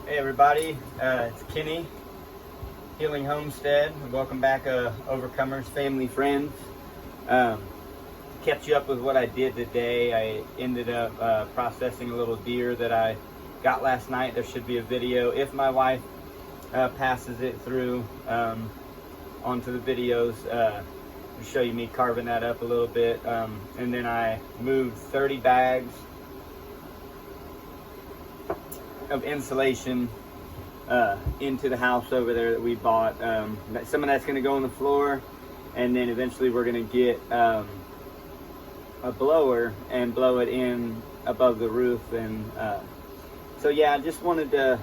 Hey everybody, it's Kenny, Healing Homestead. Welcome back, Overcomers, family, friends. Um, Kept you up with what I did today. I ended up processing a little deer that I got last night. There should be a video if my wife passes it through onto the videos. To show you me carving that up a little bit. And then I moved 30 bags of insulation into the house over there that we bought. Some of that's going to go on the floor, and then eventually we're going to get a blower and blow it in above the roof. And so yeah, I just wanted to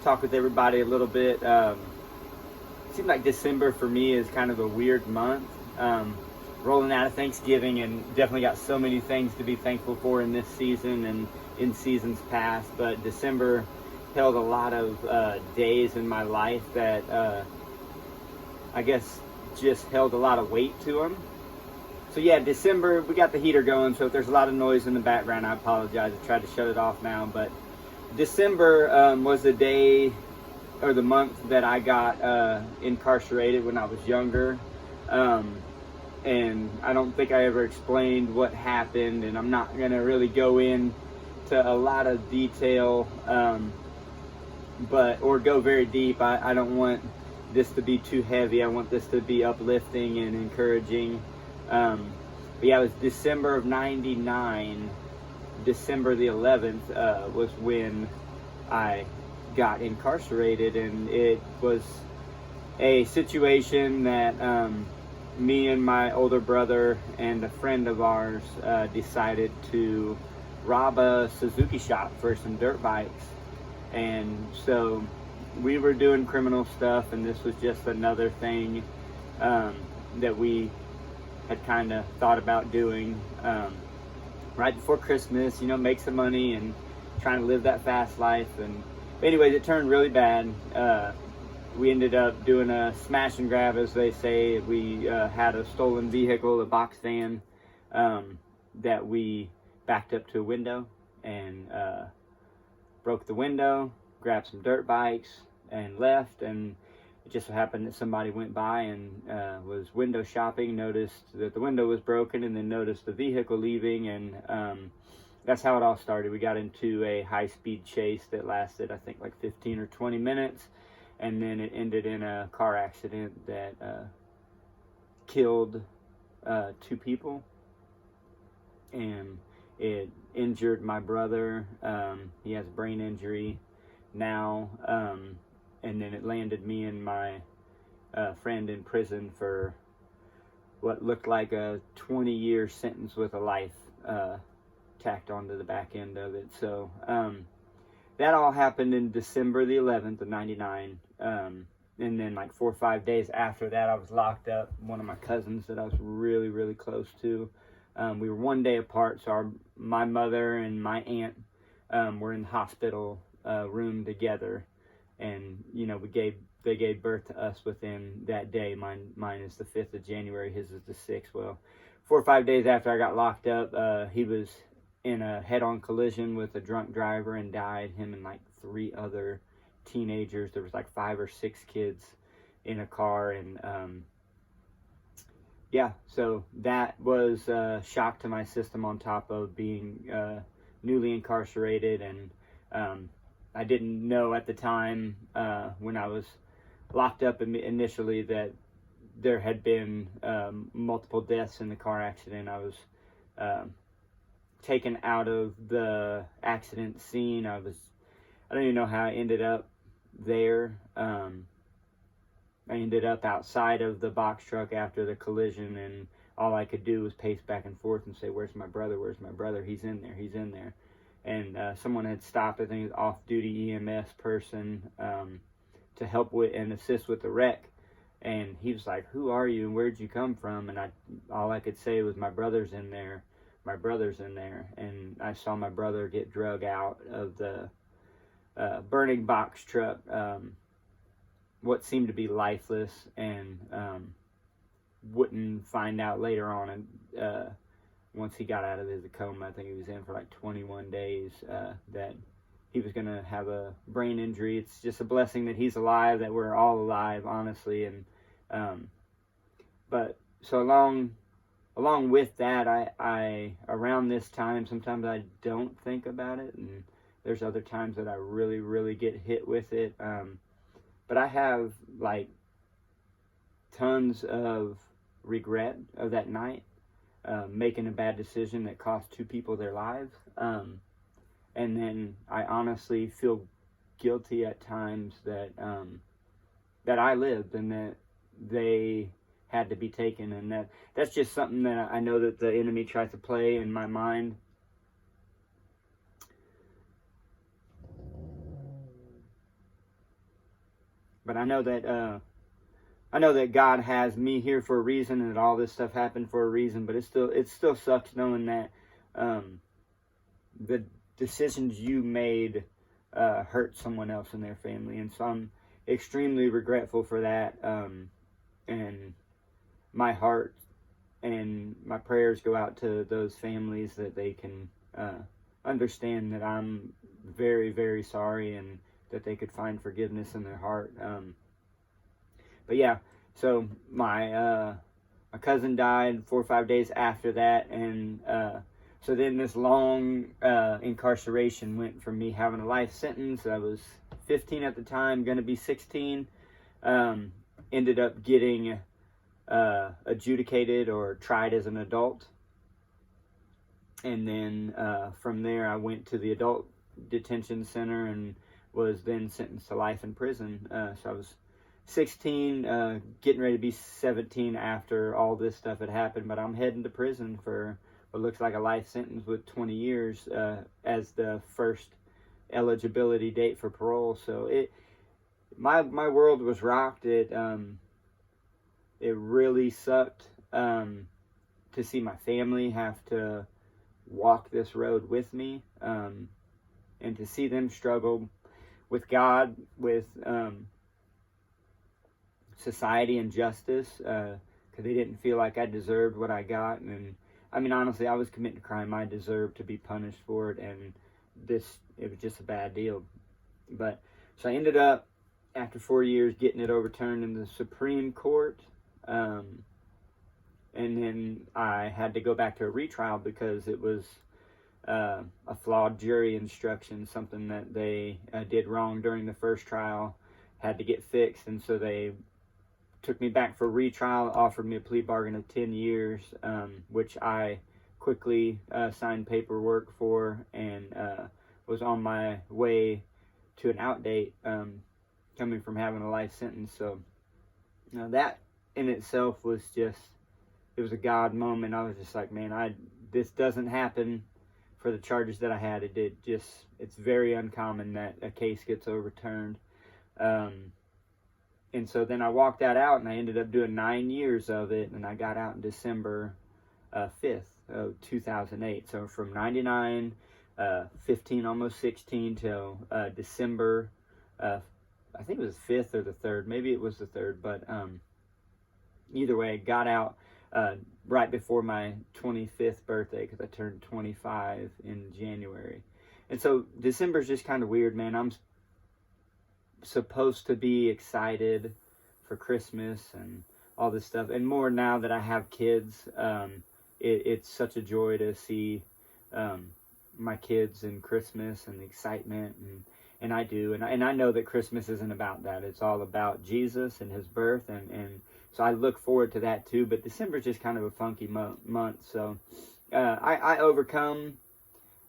talk with everybody a little bit. It seems like December for me is kind of a weird month. Rolling out of Thanksgiving, and definitely got so many things to be thankful for in this season and in seasons past. But December held a lot of days in my life that I guess just held a lot of weight to them. So yeah, December, we got the heater going, so if there's a lot of noise in the background, I apologize. I tried to shut it off now, but December was the day or the month that I got incarcerated when I was younger. And I don't think I ever explained what happened, and I'm not going to really go into a lot of detail, or go very deep. I don't want this to be too heavy. I want this to be uplifting and encouraging. But yeah, it was December of '99. December the 11th was when I got incarcerated, and it was a situation that me and my older brother and a friend of ours decided to rob a Suzuki shop for some dirt bikes. And so we were doing criminal stuff, and this was just another thing that we had kind of thought about doing right before Christmas, make some money and trying to live that fast life. And anyways, it turned really bad. We ended up doing a smash and grab, as they say. We had a stolen vehicle, a box van, that we backed up to a window and broke the window, grabbed some dirt bikes, and left. And it just so happened that somebody went by and was window shopping, noticed that the window was broken, and then noticed the vehicle leaving. And that's how it all started. We got into a high-speed chase that lasted, I think, like 15 or 20 minutes. And then it ended in a car accident that killed 2 people. And it injured my brother. He has a brain injury now. And then it landed me and my friend in prison for what looked like a 20-year sentence with a life tacked onto the back end of it. So that all happened in December the 11th of '99. And then like 4 or 5 days after that, I was locked up. One of my cousins that I was really, really close to. We were 1 day apart, so my mother and my aunt were in the hospital room together. And, they gave birth to us within that day. Mine is the 5th of January, his is the 6th. Well, 4 or 5 days after I got locked up, he was in a head-on collision with a drunk driver and died. Him and like 3 other teenagers. There was like 5 or 6 kids in a car. And yeah, so that was a shock to my system on top of being newly incarcerated. And I didn't know at the time when I was locked up initially that there had been multiple deaths in the car accident. I was taken out of the accident scene. I don't even know how I ended up there. I ended up outside of the box truck after the collision, and all I could do was pace back and forth and say, "Where's my brother? Where's my brother? He's in there. He's in there." And someone had stopped, I think it was off-duty EMS person, to help with and assist with the wreck. And he was like, "Who are you and where'd you come from?" And all I could say was, "My brother's in there. My brother's in there." And I saw my brother get drug out of the burning box truck, what seemed to be lifeless, and wouldn't find out later on. And once he got out of his coma, I think he was in for like 21 days, that he was going to have a brain injury. It's just a blessing that he's alive, that we're all alive, honestly. And but so along with that, I around this time, sometimes I don't think about it, and there's other times that I really, really get hit with it. But I have like tons of regret of that night, making a bad decision that cost 2 people their lives. And then I honestly feel guilty at times that that I lived and that they had to be taken, and that's just something that I know that the enemy tries to play in my mind. But I know that God has me here for a reason, and that all this stuff happened for a reason. But it still sucks knowing that the decisions you made hurt someone else in their family, and so I'm extremely regretful for that. And my heart and my prayers go out to those families, that they can understand that I'm very, very sorry, and that they could find forgiveness in their heart. But yeah, so my cousin died 4 or 5 days after that, and so then this long incarceration went from me having a life sentence. I was 15 at the time, going to be 16. Ended up getting adjudicated or tried as an adult. And then from there I went to the adult detention center and was then sentenced to life in prison. So I was 16, getting ready to be 17 after all this stuff had happened, but I'm heading to prison for what looks like a life sentence with 20 years as the first eligibility date for parole. So my world was rocked. It really sucked to see my family have to walk this road with me, and to see them struggle with God, with society and justice, because they didn't feel like I deserved what I got. And I mean, honestly, I was committing a crime. I deserved to be punished for it, and it was just a bad deal. But so I ended up, after 4 years, getting it overturned in the Supreme Court. And then I had to go back to a retrial because it was a flawed jury instruction, something that they did wrong during the first trial, had to get fixed. And so they took me back for retrial, offered me a plea bargain of 10 years, which I quickly signed paperwork for, and was on my way to an out date, coming from having a life sentence. So that in itself was just, it was a God moment. I was just like, man, this doesn't happen for the charges that I had. It's very uncommon that a case gets overturned. And so then I walked that out, and I ended up doing 9 years of it, and I got out in December 5th of 2008. So from 99, 15, almost 16, till December, I think it was the 5th or the 3rd, maybe it was the 3rd, but either way, got out right before my 25th birthday, because I turned 25 in January. And so December's just kind of weird, man. I'm supposed to be excited for Christmas and all this stuff, and more now that I have kids. It's such a joy to see my kids and Christmas and the excitement, and I do, and I know that Christmas isn't about that. It's all about Jesus and his birth, and so I look forward to that too. But December's just kind of a funky month, so I overcome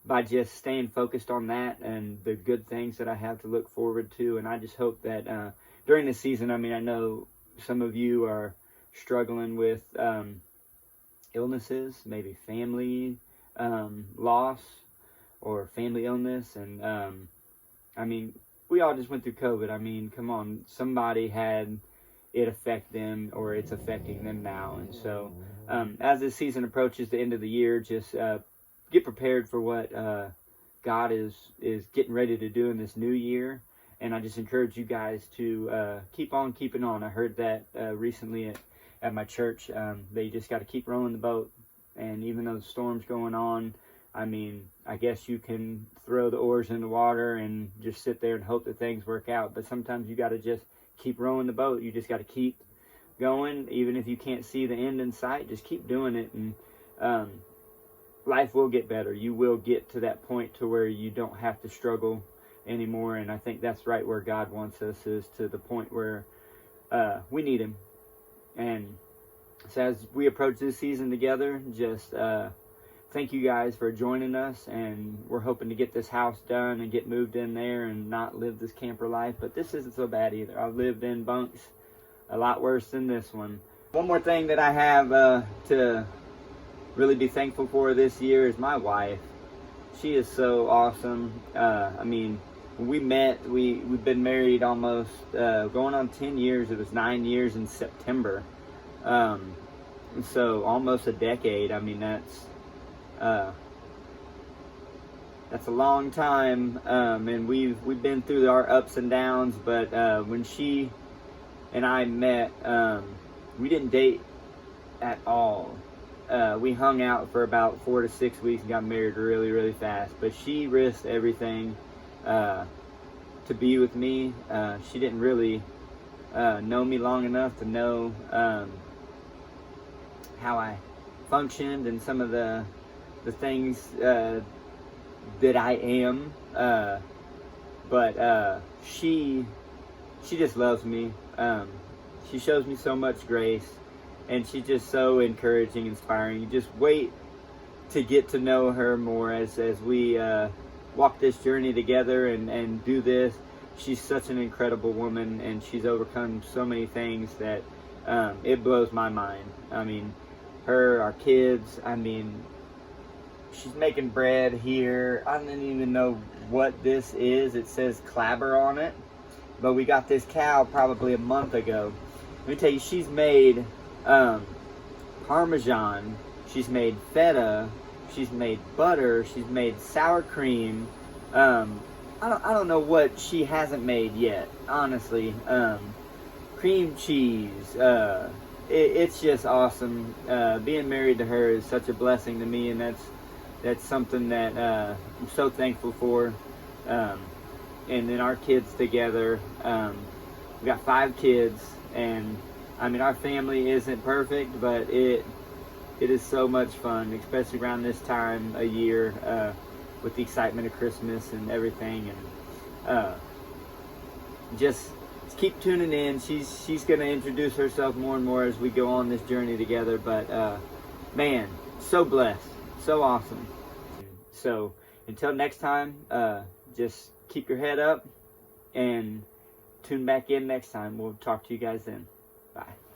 by just staying focused on that and the good things that I have to look forward to. And I just hope that during the season, I mean, I know some of you are struggling with illnesses, maybe family loss or family illness. And I mean, we all just went through COVID. I mean, come on, somebody had it affect them, or it's affecting them now. And so as this season approaches the end of the year, just get prepared for what God is getting ready to do in this new year. And I just encourage you guys to keep on keeping on. I heard that recently at my church. They just got to keep rowing the boat. And even though the storm's going on, I mean, I guess you can throw the oars in the water and just sit there and hope that things work out. But sometimes you got to just keep rowing the boat. You just got to keep going, even if you can't see the end in sight. Just keep doing it, and life will get better. You will get to that point to where you don't have to struggle anymore. And I think that's right where God wants us, is to the point where we need Him. And so as we approach this season together, just thank you guys for joining us, and we're hoping to get this house done and get moved in there and not live this camper life. But this isn't so bad either. I've lived in bunks a lot worse than this one. One more thing that I have to really be thankful for this year is my wife. She is so awesome. I mean, when we met, we've been married almost going on 10 years. It was 9 years in September. So almost a decade. I mean, that's a long time, and we've been through our ups and downs. But when she and I met, we didn't date at all. We hung out for about 4 to 6 weeks and got married really, really fast. But she risked everything to be with me. She didn't really know me long enough to know how I functioned and some of the things that I am. But she just loves me. She shows me so much grace, and she's just so encouraging, inspiring. You just wait to get to know her more as we walk this journey together and do this. She's such an incredible woman, and she's overcome so many things that it blows my mind. I mean, our kids, I mean, she's making bread here. I don't even know what this is. It says Clabber on it, but we got this cow probably a month ago. Let me tell you, she's made Parmesan, she's made feta, she's made butter, she's made sour cream. I don't know what she hasn't made yet, honestly. Cream cheese. It's just awesome. Being married to her is such a blessing to me, and that's something that I'm so thankful for. And then our kids together. We got 5 kids, and I mean, our family isn't perfect, but it is so much fun, especially around this time of year, with the excitement of Christmas and everything. And just keep tuning in. She's going to introduce herself more and more as we go on this journey together. But man, so blessed, so awesome. So until next time, just keep your head up and tune back in next time. We'll talk to you guys then. Bye.